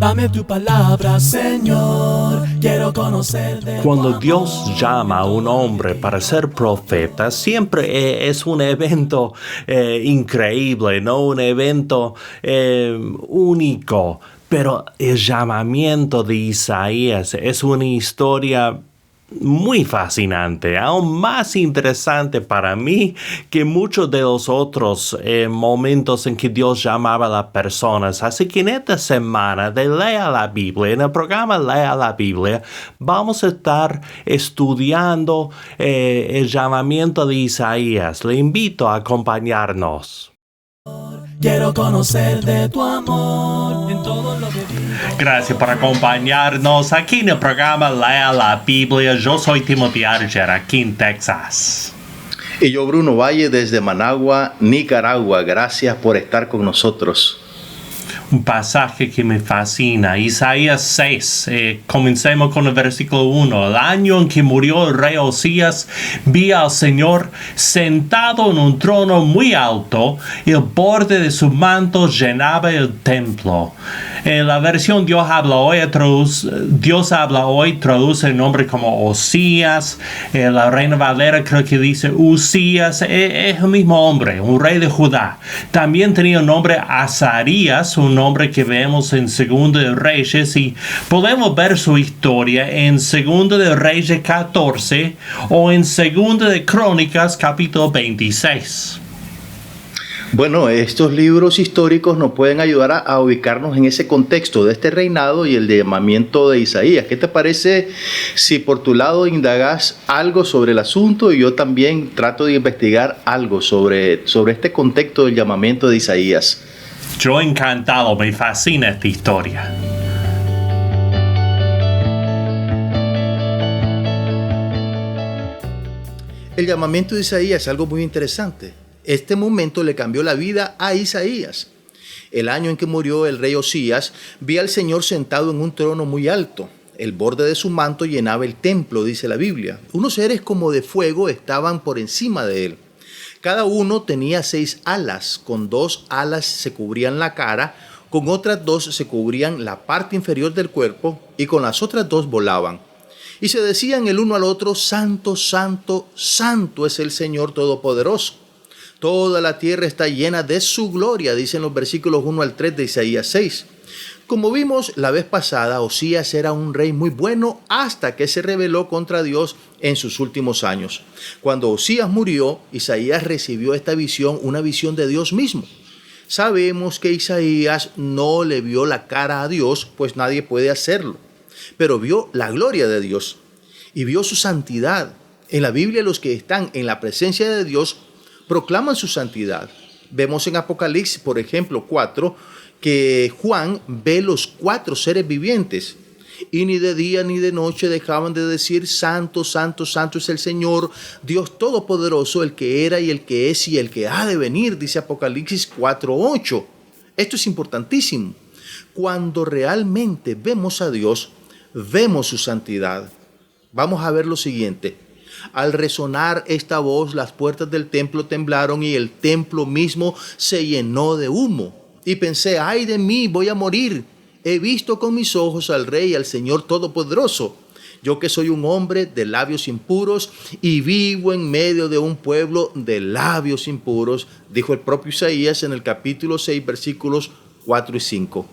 Dame tu palabra, Señor, quiero conocer de Cuando tu Dios amor. llama a un hombre para ser profeta, siempre es un evento increíble, ¿no? Un evento único. Pero el llamamiento de Isaías es una historia muy fascinante, aún más interesante para mí que muchos de los otros momentos en que Dios llamaba a las personas. Así que en esta semana de Lea la Biblia, en el programa Lea la Biblia, vamos a estar estudiando el llamamiento de Isaías. Le invito a acompañarnos. Quiero conocer de tu amor en todo lo que vivo. Gracias por acompañarnos aquí en el programa Lea la Biblia. Yo soy Timothy Archer, aquí en Texas. Y yo, Bruno Valle, desde Managua, Nicaragua. Gracias por estar con nosotros. Un pasaje que me fascina, Isaías 6. Comencemos con el versículo 1. El año en que murió el rey Osías, vi al Señor sentado en un trono muy alto, y el borde de su manto llenaba el templo. En la versión Dios habla hoy traduce el nombre como Osías. La Reina Valera creo que dice Usías. Es el mismo hombre, un rey de Judá. También tenía el nombre Azarías, un nombre que vemos en Segundo de Reyes, y podemos ver su historia en Segundo de Reyes 14 o en Segundo de Crónicas capítulo 26. Bueno, estos libros históricos nos pueden ayudar a ubicarnos en ese contexto de este reinado y el llamamiento de Isaías. ¿Qué te parece si por tu lado indagas algo sobre el asunto y yo también trato de investigar algo sobre este contexto del llamamiento de Isaías? Yo encantado, me fascina esta historia. El llamamiento de Isaías es algo muy interesante. Este momento le cambió la vida a Isaías. El año en que murió el rey Osías, vi al Señor sentado en un trono muy alto. El borde de su manto llenaba el templo, dice la Biblia. Unos seres como de fuego estaban por encima de él. Cada uno tenía 6 alas. Con 2 alas se cubrían la cara, con otras 2 se cubrían la parte inferior del cuerpo y con las otras 2 volaban. Y se decían el uno al otro: Santo, Santo, Santo es el Señor Todopoderoso. Toda la tierra está llena de su gloria, dicen los versículos 1 al 3 de Isaías 6. Como vimos la vez pasada, Osías era un rey muy bueno hasta que se rebeló contra Dios en sus últimos años. Cuando Osías murió, Isaías recibió esta visión, una visión de Dios mismo. Sabemos que Isaías no le vio la cara a Dios, pues nadie puede hacerlo, pero vio la gloria de Dios y vio su santidad. En la Biblia, los que están en la presencia de Dios proclaman su santidad. Vemos en Apocalipsis, por ejemplo, 4, que Juan ve los 4 seres vivientes y ni de día ni de noche dejaban de decir: Santo, Santo, Santo es el Señor, Dios Todopoderoso, el que era y el que es y el que ha de venir, dice Apocalipsis 4:8. Esto es importantísimo. Cuando realmente vemos a Dios, vemos su santidad. Vamos a ver lo siguiente. Al resonar esta voz, las puertas del templo temblaron y el templo mismo se llenó de humo. Y pensé: ay de mí, voy a morir. He visto con mis ojos al Rey, al Señor Todopoderoso. Yo que soy un hombre de labios impuros y vivo en medio de un pueblo de labios impuros, dijo el propio Isaías en el capítulo 6, versículos 4 y 5.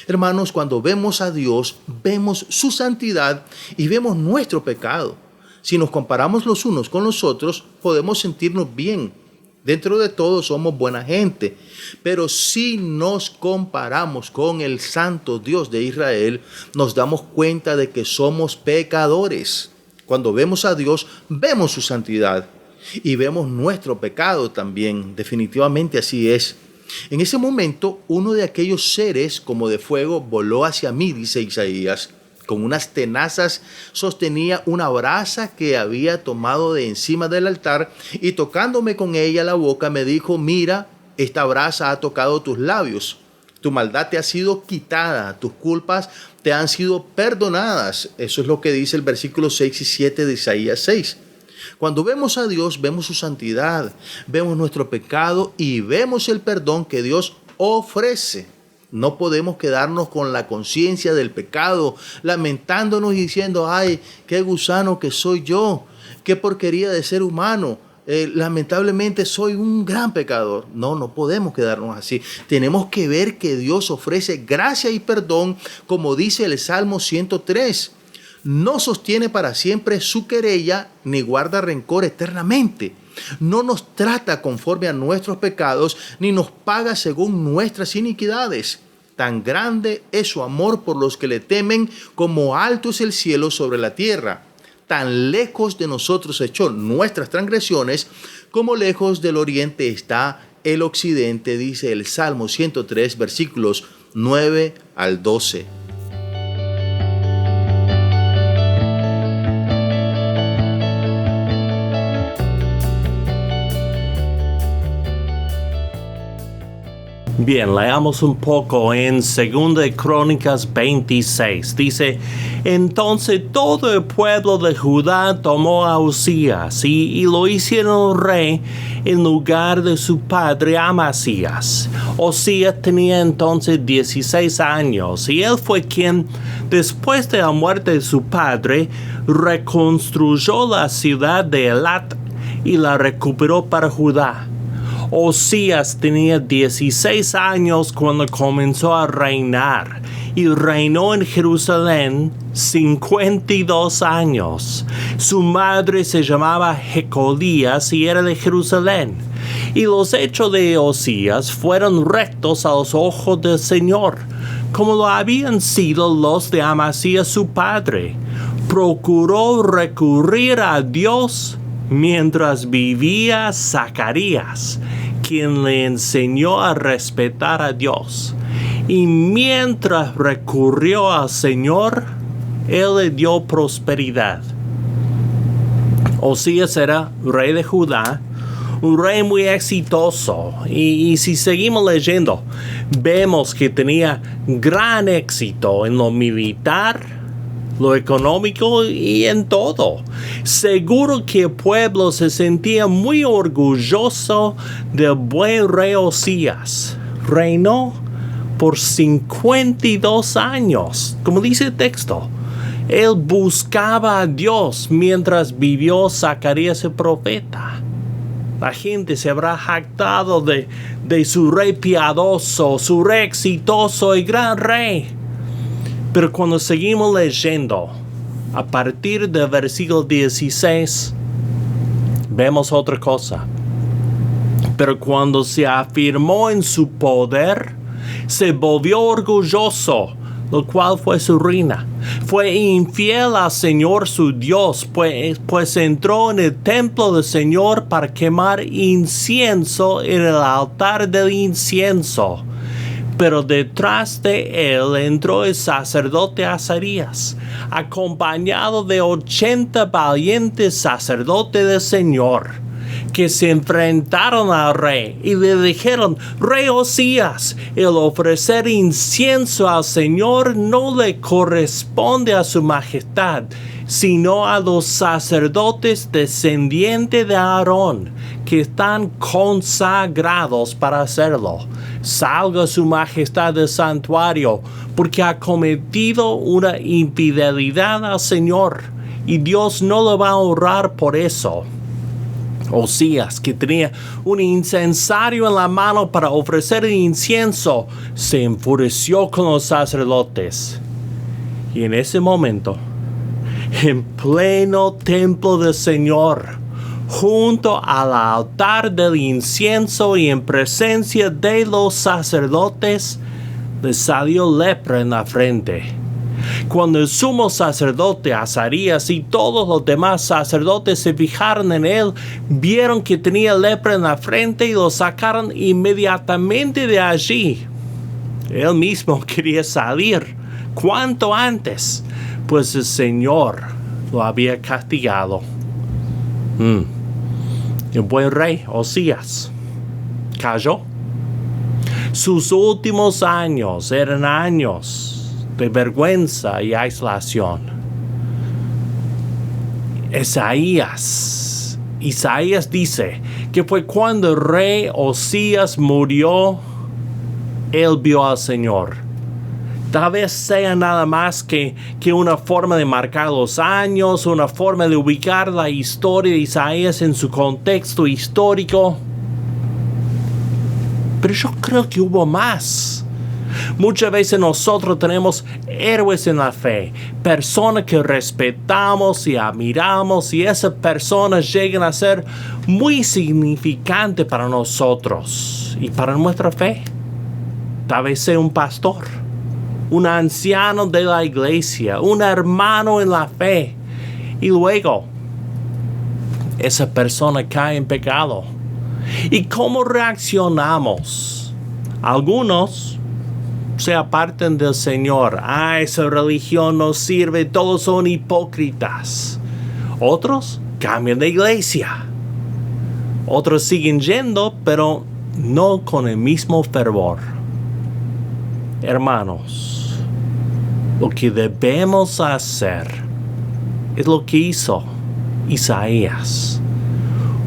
Hermanos, cuando vemos a Dios, vemos su santidad y vemos nuestro pecado. Si nos comparamos los unos con los otros, podemos sentirnos bien. Dentro de todo somos buena gente. Pero si nos comparamos con el santo Dios de Israel, nos damos cuenta de que somos pecadores. Cuando vemos a Dios, vemos su santidad y vemos nuestro pecado también. Definitivamente así es. En ese momento, uno de aquellos seres como de fuego voló hacia mí, dice Isaías. Con unas tenazas sostenía una brasa que había tomado de encima del altar y tocándome con ella la boca me dijo: mira, esta brasa ha tocado tus labios. Tu maldad te ha sido quitada, tus culpas te han sido perdonadas. Eso es lo que dice el versículo 6 y 7 de Isaías 6. Cuando vemos a Dios, vemos su santidad, vemos nuestro pecado y vemos el perdón que Dios ofrece. No podemos quedarnos con la conciencia del pecado, lamentándonos y diciendo, ay, qué gusano que soy yo, qué porquería de ser humano. Lamentablemente soy un gran pecador. No podemos quedarnos así. Tenemos que ver que Dios ofrece gracia y perdón, como dice el Salmo 103. No sostiene para siempre su querella, ni guarda rencor eternamente. No nos trata conforme a nuestros pecados, ni nos paga según nuestras iniquidades. Tan grande es su amor por los que le temen, como alto es el cielo sobre la tierra. Tan lejos de nosotros echó nuestras transgresiones, como lejos del oriente está el occidente, dice el Salmo 103, versículos 9 al 12. Bien, leamos un poco en 2 Crónicas 26. Dice, entonces todo el pueblo de Judá tomó a Uzías y lo hicieron rey en lugar de su padre Amasías. Uzías tenía entonces 16 años y él fue quien, después de la muerte de su padre, reconstruyó la ciudad de Elat y la recuperó para Judá. Uzías tenía 16 años cuando comenzó a reinar y reinó en Jerusalén 52 años. Su madre se llamaba Jecodías y era de Jerusalén. Y los hechos de Uzías fueron rectos a los ojos del Señor, como lo habían sido los de Amasías su padre. Procuró recurrir a Dios mientras vivía Zacarías, quien le enseñó a respetar a Dios. Y mientras recurrió al Señor, Él le dio prosperidad. Uzías era rey de Judá, un rey muy exitoso. Y si seguimos leyendo, vemos que tenía gran éxito en lo militar, lo económico y en todo. Seguro que el pueblo se sentía muy orgulloso del buen rey Uzías. Reinó por 52 años, como dice el texto. Él buscaba a Dios mientras vivió Zacarías el profeta. La gente se habrá jactado de su rey piadoso, su rey exitoso y gran rey. Pero cuando seguimos leyendo, a partir del versículo 16, vemos otra cosa. Pero cuando se afirmó en su poder, se volvió orgulloso, lo cual fue su ruina. Fue infiel al Señor su Dios, pues entró en el templo del Señor para quemar incienso en el altar del incienso. Pero detrás de él entró el sacerdote Azarías, acompañado de 80 valientes sacerdotes del Señor, que se enfrentaron al rey y le dijeron: Rey Uzías, el ofrecer incienso al Señor no le corresponde a su majestad, sino a los sacerdotes descendientes de Aarón, que están consagrados para hacerlo. Salga su majestad del santuario, porque ha cometido una infidelidad al Señor, y Dios no lo va a honrar por eso. Uzías, que tenía un incensario en la mano para ofrecer el incienso, se enfureció con los sacerdotes. Y en ese momento, en pleno templo del Señor, junto al altar del incienso y en presencia de los sacerdotes, le salió lepra en la frente. Cuando el sumo sacerdote Azarías y todos los demás sacerdotes se fijaron en él, vieron que tenía lepra en la frente y lo sacaron inmediatamente de allí. Él mismo quería salir cuanto antes, pues el Señor lo había castigado. El buen rey Uzías cayó. Sus últimos años eran años de vergüenza y aislación. Isaías dice que fue cuando el rey Uzías murió él vio al Señor. Tal vez sea nada más que una forma de marcar los años, una forma de ubicar la historia de Isaías en su contexto histórico. Pero yo creo que hubo más. Muchas veces nosotros tenemos héroes en la fe, personas que respetamos y admiramos, y esas personas llegan a ser muy significantes para nosotros y para nuestra fe. Tal vez sea un pastor, un anciano de la iglesia, un hermano en la fe, y luego esa persona cae en pecado. ¿Y cómo reaccionamos? Algunos se apartan del Señor. Esa religión no sirve, todos son hipócritas. Otros cambian de iglesia. Otros siguen yendo, pero no con el mismo fervor. Hermanos, lo que debemos hacer es lo que hizo Isaías.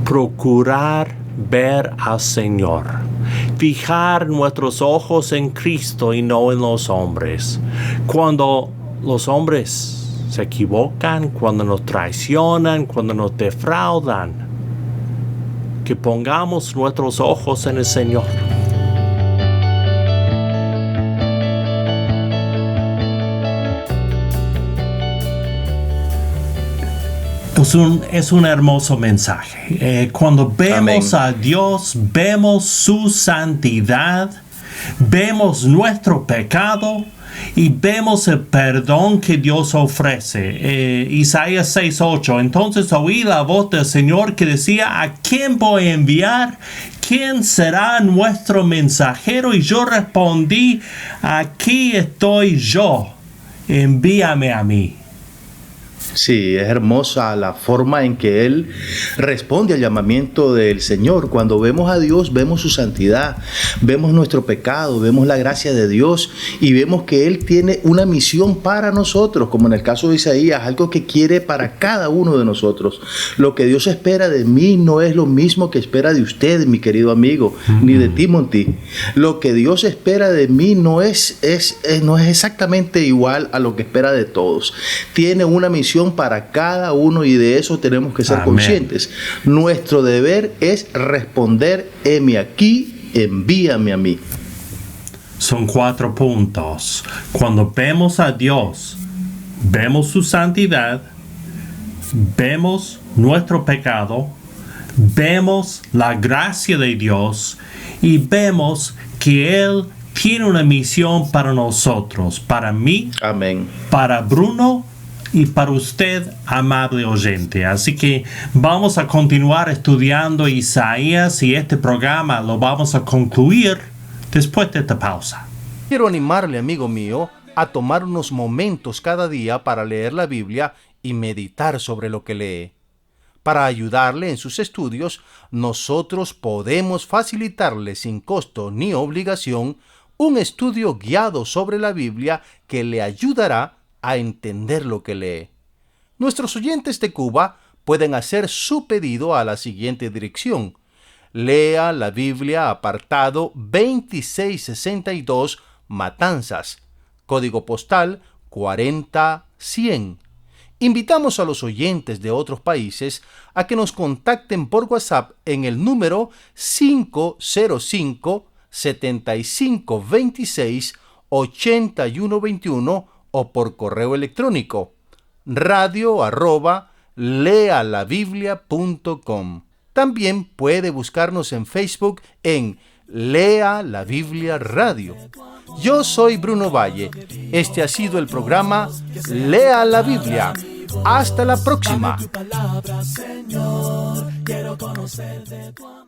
Procurar ver al Señor. Fijar nuestros ojos en Cristo y no en los hombres. Cuando los hombres se equivocan, cuando nos traicionan, cuando nos defraudan, que pongamos nuestros ojos en el Señor. Es un hermoso mensaje. Cuando vemos a Dios, vemos su santidad, vemos nuestro pecado y vemos el perdón que Dios ofrece. Isaías 6:8. Entonces oí la voz del Señor que decía: ¿a quién voy a enviar? ¿Quién será nuestro mensajero? Y yo respondí: aquí estoy yo, envíame a mí. Sí, es hermosa la forma en que Él responde al llamamiento del Señor. Cuando vemos a Dios, vemos su santidad, vemos nuestro pecado, vemos la gracia de Dios y vemos que Él tiene una misión para nosotros, como en el caso de Isaías, algo que quiere para cada uno de nosotros. Lo que Dios espera de mí no es lo mismo que espera de usted, mi querido amigo, ni de Timothy. Lo que Dios espera de mí no es exactamente igual a lo que espera de todos. Tiene una misión para cada uno y de eso tenemos que ser conscientes. Nuestro deber es responder: heme aquí, envíame a mí. Son 4 puntos. Cuando vemos a Dios, vemos su santidad, vemos nuestro pecado, vemos la gracia de Dios y vemos que Él tiene una misión para nosotros, para mí, amén, para Bruno y para usted, amable oyente. Así que vamos a continuar estudiando Isaías y este programa lo vamos a concluir después de esta pausa. Quiero animarle, amigo mío, a tomar unos momentos cada día para leer la Biblia y meditar sobre lo que lee. Para ayudarle en sus estudios, nosotros podemos facilitarle sin costo ni obligación un estudio guiado sobre la Biblia que le ayudará a entender lo que lee. Nuestros oyentes de Cuba pueden hacer su pedido a la siguiente dirección: Lea la Biblia, apartado 2662, Matanzas, código postal 40100. Invitamos a los oyentes de otros países a que nos contacten por WhatsApp en el número 505-7526-8121 o por correo electrónico radio@lealabiblia.com. También puede buscarnos en Facebook en Lea la Biblia Radio. Yo soy Bruno Valle. Este ha sido el programa Lea la Biblia. Hasta la próxima. Dame tu palabra, Señor. Quiero conocer de tu amor.